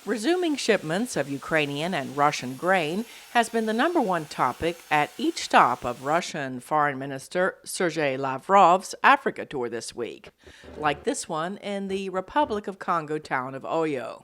Resuming shipments of Ukrainian and Russian grain has been the number one topic at each stop of Russian Foreign Minister Sergey Lavrov's Africa tour this week, like this one in the Republic of Congo town of Oyo.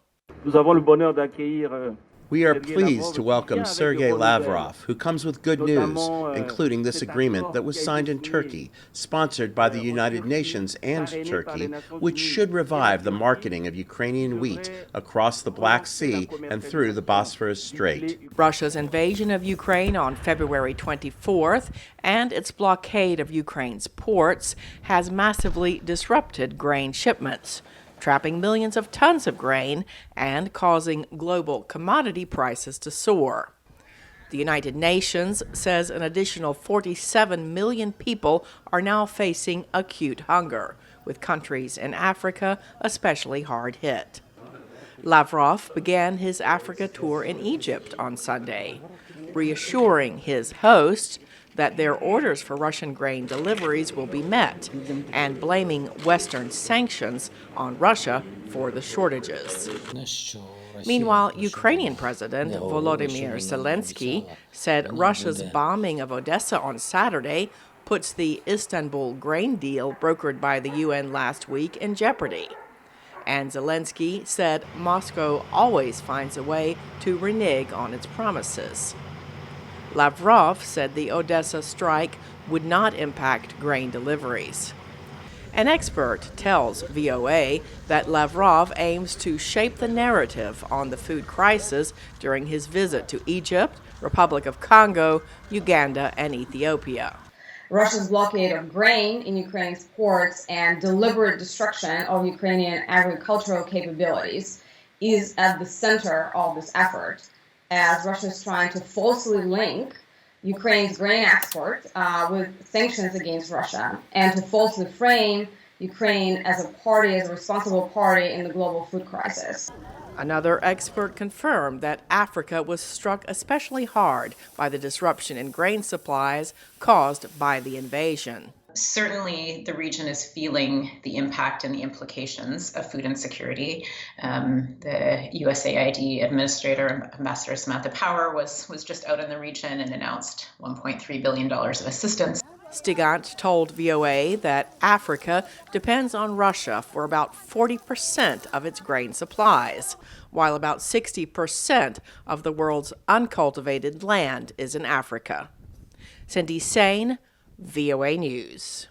We are pleased to welcome Sergey Lavrov, who comes with good news, including this agreement that was signed in Turkey, sponsored by the United Nations and Turkey, which should revive the marketing of Ukrainian wheat across the Black Sea and through the Bosphorus Strait. Russia's invasion of Ukraine on February 24th and its blockade of Ukraine's ports has massively disrupted grain shipments, trapping millions of tons of grain and causing global commodity prices to soar. The United Nations says an additional 47 million people are now facing acute hunger, with countries in Africa especially hard hit. Lavrov began his Africa tour in Egypt on Sunday, reassuring his host that their orders for Russian grain deliveries will be met, and blaming Western sanctions on Russia for the shortages. Meanwhile, Ukrainian President Volodymyr Zelensky said Russia's bombing of Odessa on Saturday puts the Istanbul grain deal brokered by the UN last week in jeopardy. And Zelensky said Moscow always finds a way to renege on its promises. Lavrov said the Odessa strike would not impact grain deliveries. An expert tells VOA that Lavrov aims to shape the narrative on the food crisis during his visit to Egypt, Republic of Congo, Uganda, and Ethiopia. Russia's blockade of grain in Ukraine's ports and deliberate destruction of Ukrainian agricultural capabilities is at the center of this effort, as Russia is trying to falsely link Ukraine's grain export with sanctions against Russia, and to falsely frame Ukraine as a responsible party in the global food crisis. Another expert confirmed that Africa was struck especially hard by the disruption in grain supplies caused by the invasion. Certainly, the region is feeling the impact and the implications of food insecurity. The USAID Administrator, Ambassador Samantha Power, was just out in the region and announced $1.3 billion of assistance. Stigant told VOA that Africa depends on Russia for about 40% of its grain supplies, while about 60% of the world's uncultivated land is in Africa. Cindy Saine, VOA News.